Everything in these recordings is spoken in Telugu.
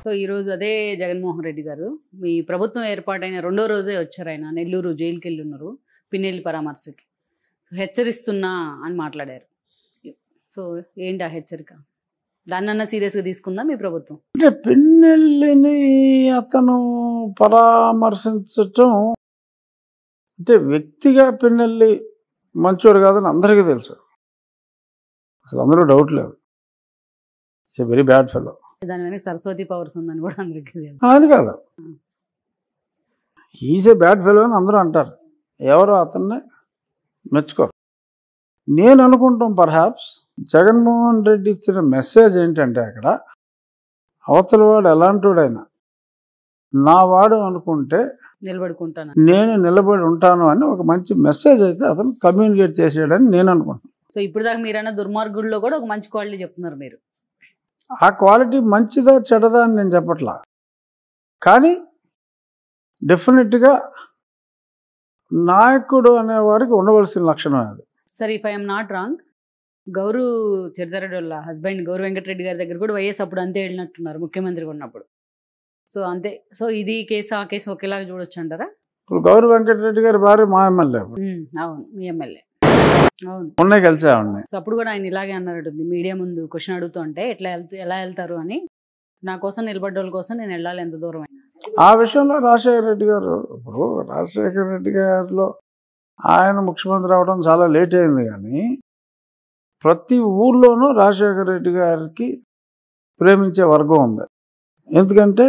సో ఈరోజు అదే జగన్మోహన్ రెడ్డి గారు మీ ప్రభుత్వం ఏర్పాటైన రెండో రోజే వచ్చారు. ఆయన నెల్లూరు జైలుకి వెళ్ళి ఉన్నారు పిన్నెల్లి పరామర్శకి. హెచ్చరిస్తున్నా అని మాట్లాడారు. సో ఏంటి ఆ హెచ్చరిక? దాన్నన్నా సీరియస్గా తీసుకుందా మీ ప్రభుత్వం? అంటే పిన్నెల్లిని అతను పరామర్శించటం అంటే వ్యక్తిగా పిన్నెల్లి మంచోడు కాదని అందరికీ తెలుసు, అసలు అందులో డౌట్ లేదు. It's a very bad fellow. దాని వెనక సరస్వతి పవర్స్ ఉందని కూడా అందరికీ తెలుసు. అది కాదు, ఈజ్ ఏ బ్యాడ్ ఫెలో అని అందరూ అంటారు, ఎవరు అతన్ని మెచ్చుకోరు. నేను అనుకుంటాం పర్హాప్స్ జగన్మోహన్ రెడ్డి ఇచ్చిన మెసేజ్ ఏంటంటే అక్కడ అవతల వాడు ఎలాంటివాడైనా నా వాడు అనుకుంటే నిలబడుకుంటాను, నేను నిలబడి ఉంటాను అని ఒక మంచి మెసేజ్ అయితే అతను కమ్యూనికేట్ చేసేయడని నేను అనుకుంటున్నాను. సో ఇప్పుడు దాకా మీరన్న దుర్మార్గుల్లో కూడా ఒక మంచి క్వాలిటీ చెప్తున్నారు మీరు. ఆ క్వాలిటీ మంచిదా చెడ్డదా అని నేను చెప్పట్లా, కానీ డెఫినెట్గా నాయకుడు అనేవాడికి ఉండవలసిన లక్షణం అది. సరే, if I'm not wrong, Gowru చిరతరెడ్డి వాళ్ళ హస్బెండ్ గౌరు వెంకటరెడ్డి గారి దగ్గర కూడా వైఎస్ అప్పుడు అంతే వెళ్ళినట్టున్నారు ముఖ్యమంత్రిగా ఉన్నప్పుడు. సో అంతే. సో ఇది కేసు ఆ కేసు ఒకేలాగా చూడొచ్చు అంటారా? ఇప్పుడు గౌరు వెంకటరెడ్డి గారి భార్య మా ఎమ్మెల్యే. అవును, మీ ఎమ్మెల్యే. అవును, ఉన్నాయి కలిసే ఉన్నాయి. సో అప్పుడు కూడా ఆయన ఇలాగే అన్నారటుంది మీడియా ముందు క్వశ్చన్ అడుగుతూ అంటే ఎలా వెళ్తారు అని, నా కోసం నిలబడ్డ వాళ్ళ కోసం నేను వెళ్ళాలి ఎంత దూరం అయినా. ఆ విషయంలో రాజశేఖర రెడ్డి గారు, ఇప్పుడు రాజశేఖర రెడ్డి గారిలో ఆయన ముఖ్యమంత్రి అవడం చాలా లేట్ అయింది, కానీ ప్రతి ఊర్లోనూ రాజశేఖర రెడ్డి గారికి ప్రేమించే వర్గం ఉంది. ఎందుకంటే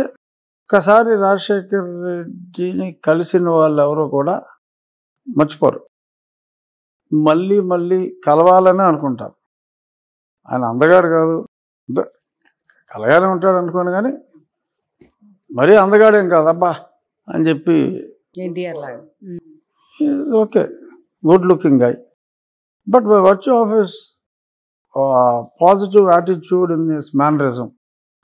ఒక్కసారి రాజశేఖర రెడ్డిని కలిసిన వాళ్ళు ఎవరో కూడా మర్చిపోరు, మళ్ళీ మళ్ళీ కలవాలని అనుకుంటారు. ఆయన అందగాడు కాదు, కలగానే ఉంటాడు అనుకోను, కానీ మరీ అందగాడేం కాదు అబ్బా అని చెప్పి. ఎన్టీఆర్ లాగా okay, good looking guy, but by virtue of his positive attitude in this mannerism.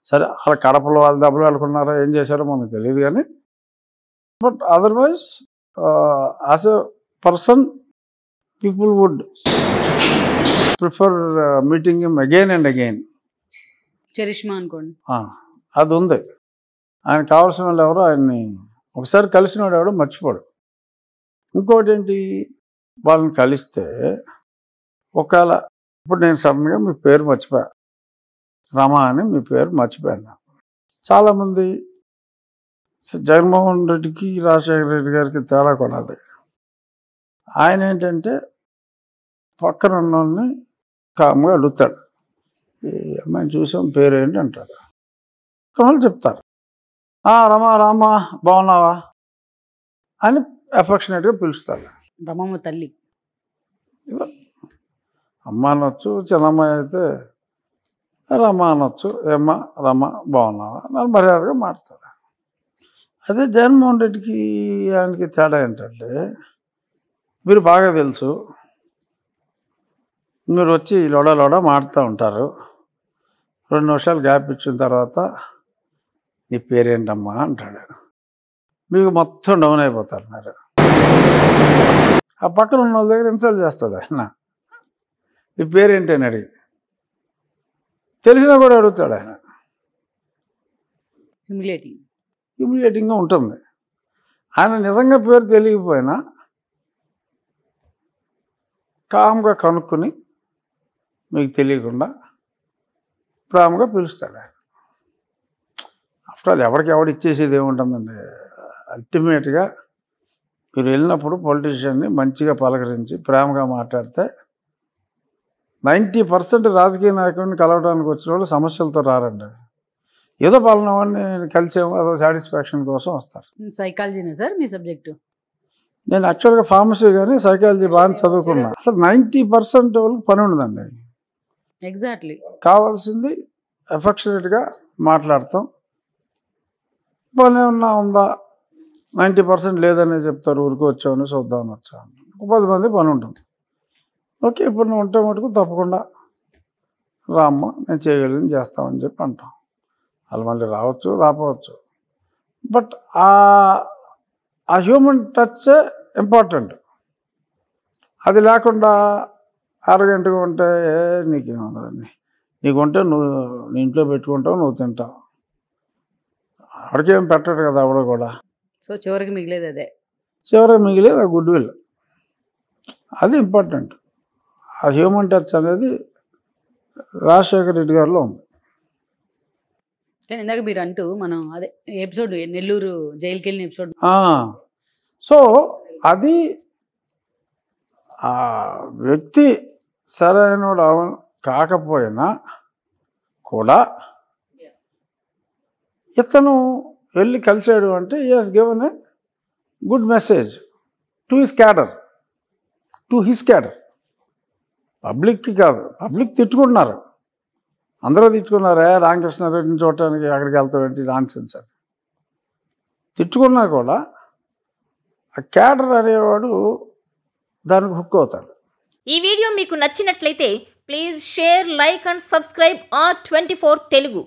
సరే, అలా కడపలో వాళ్ళు దెబ్బలు అనుకున్నారో ఏం చేశారో మనకు తెలియదు, కానీ but otherwise as a person people would prefer meeting him again and again. Charisma అనుకోండి, అది ఉంది. ఆయన కావాల్సిన వాళ్ళు ఎవరో ఆయన్ని ఒకసారి కలిసిన వాడు ఎవడో మర్చిపోడు. ఇంకోటి ఏంటి, వాళ్ళని కలిస్తే ఒకవేళ ఇప్పుడు నేను సడన్గా మీ పేరు మర్చిపోయా, రమా అని మీ పేరు మర్చిపోయాను. చాలామంది జగన్మోహన్ రెడ్డికి రాజశేఖర రెడ్డి గారికి తేడా కూడా అది. ఆయన ఏంటంటే పక్కన ఉన్న వాళ్ళని కామ్గా అడుగుతాడు, ఈ అమ్మాయిని చూసాం పేరు ఏంటి అంటాడు. వాళ్ళు చెప్తారు రమా రామా బాగున్నావా అని అఫెక్షనేట్గా పిలుస్తాడు. రమమ్మ తల్లి అమ్మ అనొచ్చు, చిన్నమ్మాయి అయితే రమ అనొచ్చు, ఏమ్మా రమ బాగున్నావా నన్ను మర్యాదగా మాట్లాడతాడు. అదే జగన్మోహన్ రెడ్డికి ఆయనకి తేడా ఏంటంటే, మీరు బాగా తెలుసు, మీరు వచ్చి లోడా మాడుతూ ఉంటారు, 2 నిమిషాలు గ్యాప్ ఇచ్చిన తర్వాత నీ పేరేంటమ్మా అంటాడు. మీకు మొత్తం డౌన్ అయిపోతారు మీరు. ఆ పక్కన ఉన్న వాళ్ళ దగ్గర ఇన్సల్ట్ చేస్తాడు ఆయన, నీ పేరేంటి అని అడిగి, తెలిసినా కూడా అడుగుతాడు ఆయన. హ్యూమిలియేటింగ్గా ఉంటుంది. ఆయన నిజంగా పేరు తెలియకపోయినా కామ్గా కనుక్కొని మీకు తెలియకుండా ప్రేమగా పిలుస్తాడు ఆయన. ఆఫ్టర్ ఆల్ ఎవరికి ఇచ్చేసేది ఏముంటుందండి. అల్టిమేట్గా మీరు వెళ్ళినప్పుడు పొలిటీషియన్ని మంచిగా పలకరించి ప్రేమగా మాట్లాడితే 90% రాజకీయ నాయకుడిని కలవడానికి వచ్చిన వాళ్ళు సమస్యలతో రారండి. ఏదో పాలన వాడిని కలిసేమో అదో సాటిస్ఫాక్షన్ కోసం వస్తారు. సైకాలజీనే సార్ మీ సబ్జెక్టు? నేను యాక్చువల్గా ఫార్మసీ కానీ సైకాలజీ బాగా చదువుకున్నా. అసలు 90% వాళ్ళకి పని ఉండదండి. ఎగ్జాక్ట్లీ. కావాల్సింది ఎఫెక్షనేట్గా మాట్లాడతాం. పని ఏమన్నా ఉందా, 90% లేదనే చెప్తారు, ఊరికి వచ్చామని చూద్దామని వచ్చాము. 10 మంది పని ఉంటుంది. ఓకే, ఇప్పుడు నువ్వు ఉంటే మటుకు తప్పకుండా రామ్మ, నేను చేయగలిగింది చేస్తామని చెప్పి అంటాం. వాళ్ళు మళ్ళీ రావచ్చు రాపోవచ్చు, బట్ ఆ హ్యూమన్ టచ్ ఇంపార్టెంట్. అది లేకుండా అరగంటగా ఉంటే నీకేముందండి, నీకు ఉంటే నువ్వు నీ ఇంట్లో పెట్టుకుంటావు, నువ్వు తింటావు. ఆవిడకేం పెట్టడు కదా ఆవిడ కూడా. సో చివరికి మిగిలేదు అదే. చివరికి మిగిలేదు ఆ గుడ్ విల్. అది ఇంపార్టెంట్. ఆ హ్యూమన్ టచ్ అనేది రాజశేఖర రెడ్డి గారిలో ఉంది. కానీ ఇందాక మీరు అంటూ మనం అదే ఎపిసోడ్ నెల్లూరు జైలుకి వెళ్ళిన ఎపిసోడ్. సో అది ఆ వ్యక్తి సరైనడు కాకపోయినా కూడా ఇతను వెళ్ళి కలిసాడు అంటే he has given a good message to his cadre, to his cadre. పబ్లిక్కి కాదు, పబ్లిక్ తిట్టుకుంటున్నారు, అందరూ తిట్టుకున్నారే రామకృష్ణారెడ్డిని చూడటానికి అక్కడికి వెళ్తామేంటి నాన్సెన్స్ అని తిట్టుకున్నా కూడా ఆ క్యాడర్ అనేవాడు దానికి హుక్ అవుతాడు. ఈ వీడియో మీకు నచ్చినట్లయితే please share, like and subscribe R24 Telugu.